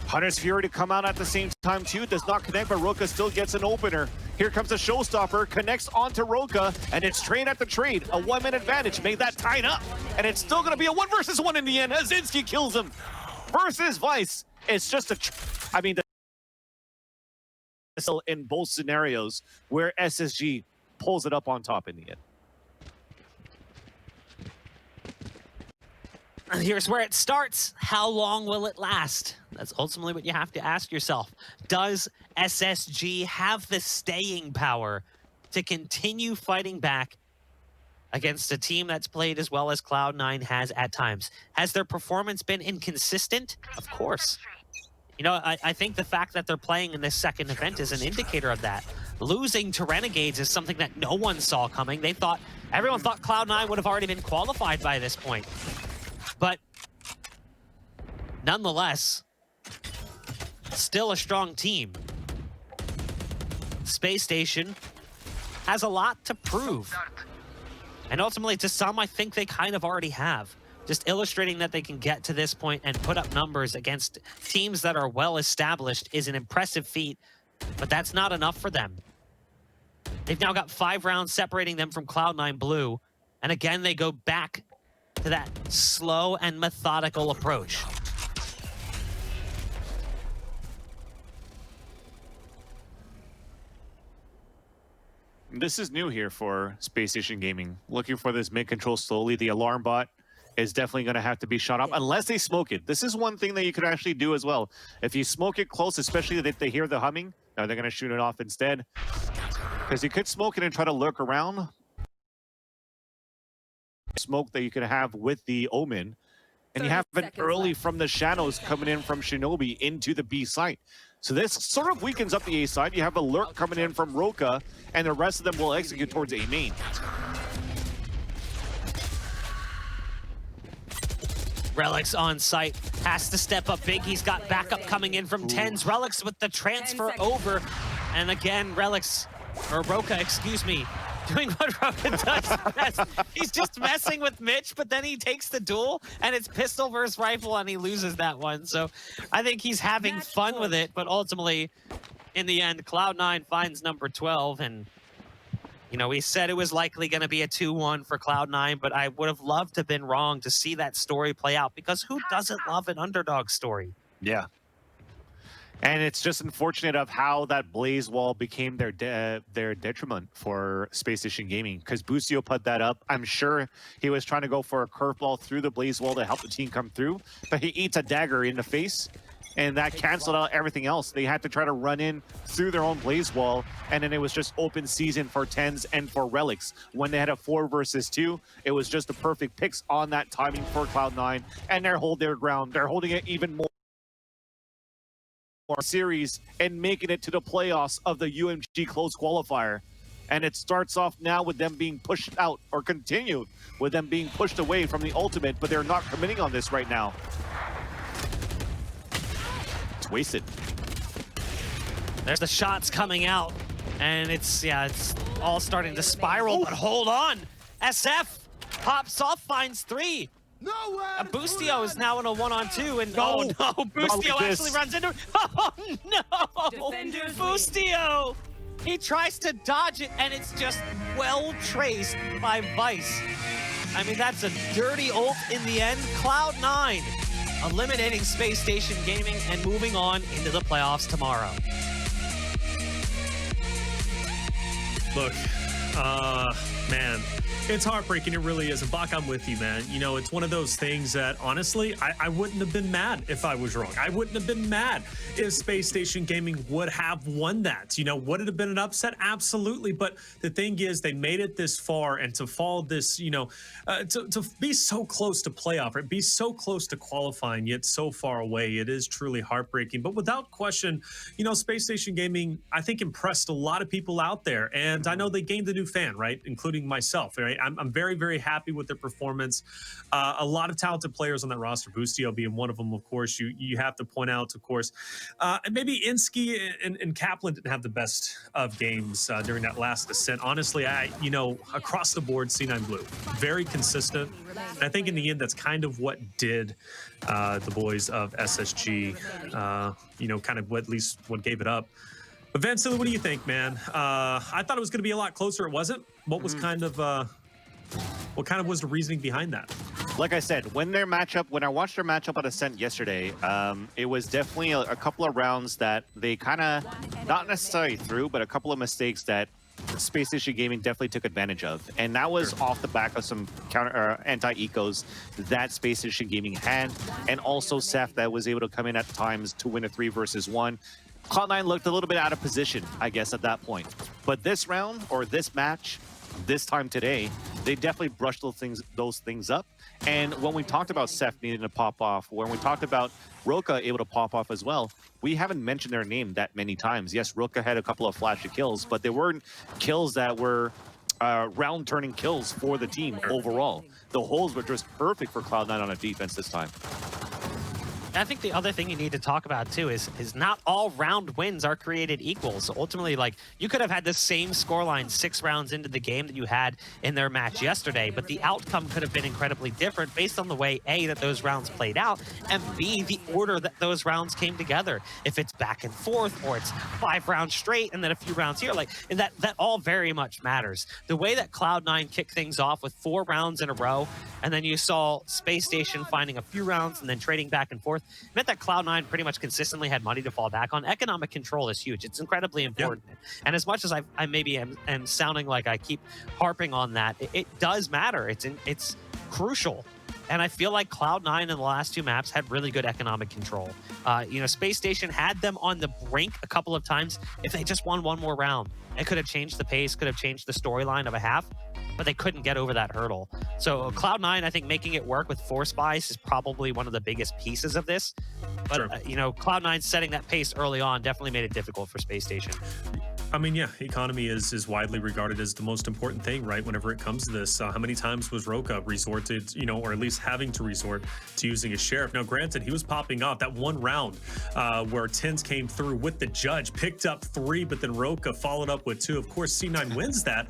Hunter's Fury to come out at the same time too. Does not connect, but Roka still gets an opener. Here comes the showstopper, connects onto Roka, and it's trade at the trade. A 1-man advantage, made that tied up. And it's still gonna be a 1 versus 1 in the end. Azinski kills him. Versus Vice. It's just I mean, in both scenarios where SSG pulls it up on top in the end. Here's where it starts. How long will it last? That's ultimately what you have to ask yourself. Does SSG have the staying power to continue fighting back against a team that's played as well as Cloud9 has at times? Has their performance been inconsistent? Of course. You know, I think the fact that they're playing in this second event is an indicator of that. Losing to Renegades is something that no one saw coming. Everyone thought Cloud9 would have already been qualified by this point. But nonetheless, still a strong team. Space Station has a lot to prove. And ultimately, to some, I think they kind of already have. Just illustrating that they can get to this point and put up numbers against teams that are well established is an impressive feat, but that's not enough for them. They've now got 5 rounds separating them from Cloud9 Blue. And again, they go back to that slow and methodical approach. This is new here for Space Station Gaming. Looking for this mid-control slowly. The alarm bot is definitely going to have to be shot up unless they smoke it. This is one thing that you could actually do as well. If you smoke it close, especially if they hear the humming, now they're going to shoot it off instead. Because you could smoke it and try to lurk around. Smoke that you could have with the Omen, and you have it early from the shadows coming in from Shinobi into the B site. So this sort of weakens up the A side. You have a lurk coming in from Roka, and the rest of them will execute towards A main. Relics on site, has to step up big. He's got backup coming in from TenZ. Relics with the transfer over, and again, Relics or Roka, excuse me, doing what Roka does best. He's just messing with Mitch, but then he takes the duel, and it's pistol versus rifle, and he loses that one. So I think he's having fun with it, but ultimately, in the end, Cloud9 finds number 12, and you know, we said it was likely going to be a 2-1 for Cloud9, but I would have loved to have been wrong to see that story play out, because who doesn't love an underdog story? Yeah. And it's just unfortunate of how that Blaze Wall became their detriment for Space Station Gaming, because Busio put that up. I'm sure he was trying to go for a curveball through the Blaze Wall to help the team come through, but he eats a dagger in the face, and that canceled out everything else. They had to try to run in through their own Blaze Wall, and then it was just open season for TenZ and for Relics. When they had a 4 versus 2, it was just the perfect picks on that timing for Cloud9, and they hold their ground. They're holding it even more series and making it to the playoffs of the UMG close qualifier. And it starts off now with them being pushed out, or continued with them being pushed away from the ultimate, but they're not committing on this right now. It's wasted. There's the shots coming out, and it's all starting to spiral, but hold on. SF pops off, finds 3. Boostio is now in a 1-on-2, and oh no, Boostio actually runs into. Oh no, Boostio! He tries to dodge it, and it's just well traced by Vice. I mean, that's a dirty ult in the end. Cloud9 eliminating Space Station Gaming and moving on into the playoffs tomorrow. Look, man, it's heartbreaking. It really is. And Bach, I'm with you, man. You know, it's one of those things that, honestly, I wouldn't have been mad if I was wrong. I wouldn't have been mad if Space Station Gaming would have won that. You know, would it have been an upset? Absolutely. But the thing is, they made it this far, and to fall this, you know, to be so close to playoff, right? Be so close to qualifying, yet so far away, it is truly heartbreaking. But without question, you know, Space Station Gaming, I think, impressed a lot of people out there. And I know they gained a new fan, right? Including myself, right? I'm very, very happy with their performance. A lot of talented players on that roster, Boostio being one of them, of course. You have to point out, of course. And maybe Insky and Kaplan didn't have the best of games during that last descent. Honestly, you know, across the board, C9 Blue, very consistent. And I think in the end, that's kind of what did the boys of SSG, you know, kind of at least what gave it up. But Van Silly, what do you think, man? I thought it was going to be a lot closer. It wasn't. What was what kind of was the reasoning behind that? Like I said, when I watched their matchup at Ascent yesterday, it was definitely a couple of rounds that they kind of, not necessarily threw, but a couple of mistakes that Space Station Gaming definitely took advantage of. And that was off the back of some anti-ecos that Space Station Gaming had, and also Seth that was able to come in at times to win a 3 versus 1. Cloud9 looked a little bit out of position, I guess, at that point. But this round, or this match, this time today, they definitely brushed those things up. And when we talked about Seth needing to pop off, when we talked about Roka able to pop off as well, we haven't mentioned their name that many times. Yes, Roka had a couple of flashy kills, but they weren't kills that were round-turning kills for the team overall. The holes were just perfect for Cloud9 on a defense this time. I think the other thing you need to talk about too is not all round wins are created equal. So ultimately, like, you could have had the same scoreline 6 rounds into the game that you had in their match yesterday, but the outcome could have been incredibly different based on the way A, that those rounds played out, and B, the order that those rounds came together. If it's back and forth, or it's 5 rounds straight and then a few rounds here, like, that all very much matters. The way that Cloud9 kicked things off with 4 rounds in a row, and then you saw Space Station finding a few rounds and then trading back and forth, meant that Cloud9 pretty much consistently had money to fall back on. Economic control is huge. It's incredibly important. Yep. And as much as I maybe am sounding like I keep harping on that, it does matter. It's crucial. And I feel like Cloud9 in the last 2 maps had really good economic control. You know, Space Station had them on the brink a couple of times. If they just won 1 more round, it could have changed the pace, could have changed the storyline of a half. but they couldn't get over that hurdle. So Cloud9, I think making it work with 4 Spice is probably one of the biggest pieces of this. But, Sure. you know, Cloud9 setting that pace early on definitely made it difficult for Space Station. I mean, yeah, economy is widely regarded as the most important thing, right? Whenever it comes to this, how many times was Roka resorted, you know, or at least having to resort to using a sheriff? Now, granted, he was popping off that one round where Tens came through with the judge, picked up 3, but then Roka followed up with 2. Of course, C9 wins that,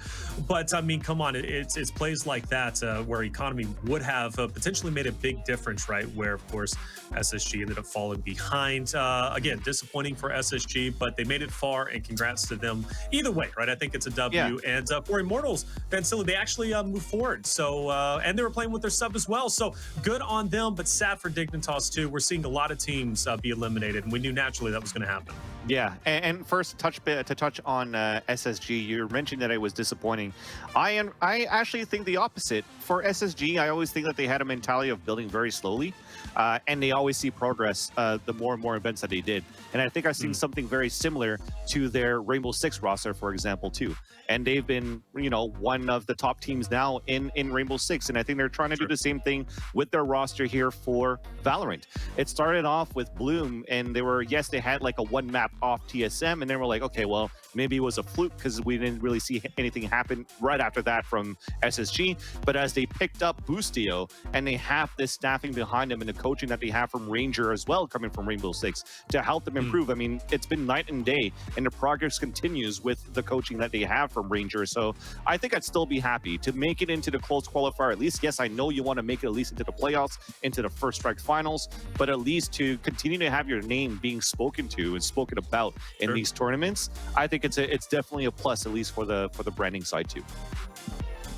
but I mean, come on, it's plays like that where economy would have potentially made a big difference, right? Where, of course, SSG ended up falling behind. Again, disappointing for SSG, but they made it far, and congrats to them. Either way, right? I think it's a W. Yeah. And for Immortals, Vancilla, they actually moved forward. So, and they were playing with their sub as well. So good on them, but sad for Dignitas too. We're seeing a lot of teams be eliminated, and we knew naturally that was going to happen. Yeah, and first to touch on SSG, you mentioned that it was disappointing. I actually think the opposite. For SSG, I always think that they had a mentality of building very slowly, and they always see progress the more and more events that they did. And I think I've seen something very similar to their Rainbow Six roster, for example, too. And they've been, you know, one of the top teams now in Rainbow Six, and I think they're trying to do the same thing with their roster here for Valorant. It started off with Bloom, and they were, yes, they had like a 1 map off TSM, and then we're like, okay, well, maybe it was a fluke because we didn't really see anything happen right after that from SSG. But as they picked up Boostio, and they have this staffing behind them and the coaching that they have from Ranger as well, coming from Rainbow Six, to help them improve. I mean, it's been night and day, and the progress continues with the coaching that they have from Ranger. So I think I'd still be happy to make it into the close qualifier. At least, yes, I know you want to make it at least into the playoffs, into the first strike finals, but at least to continue to have your name being spoken to and spoken about in these tournaments, I think it's definitely a plus, at least for the branding side too.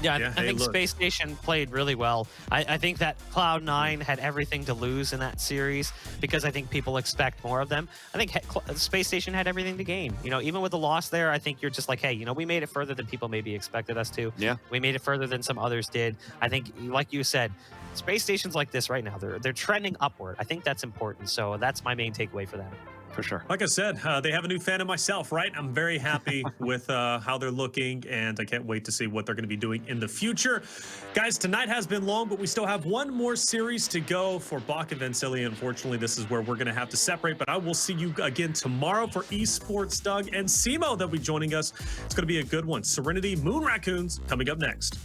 Yeah, Yeah, I hey, think look. Space Station played really well. I think that Cloud9 had everything to lose in that series because I think people expect more of them. I think Space Station had everything to gain. You know, even with the loss there, I think you're just like, hey, you know, we made it further than people maybe expected us to. Yeah. We made it further than some others did. I think, like you said, Space Station's like this right now. They're trending upward. I think that's important. So that's my main takeaway for that. For sure. Like I said, they have a new fan in myself, right? I'm very happy with how they're looking, and I can't wait to see what they're going to be doing in the future. Guys, tonight has been long, but we still have one more series to go for Bach and Vancilia. Unfortunately, this is where we're going to have to separate, but I will see you again tomorrow for Esports Doug and Simo that'll be joining us. It's going to be a good one. Serenity Moon Raccoons coming up next.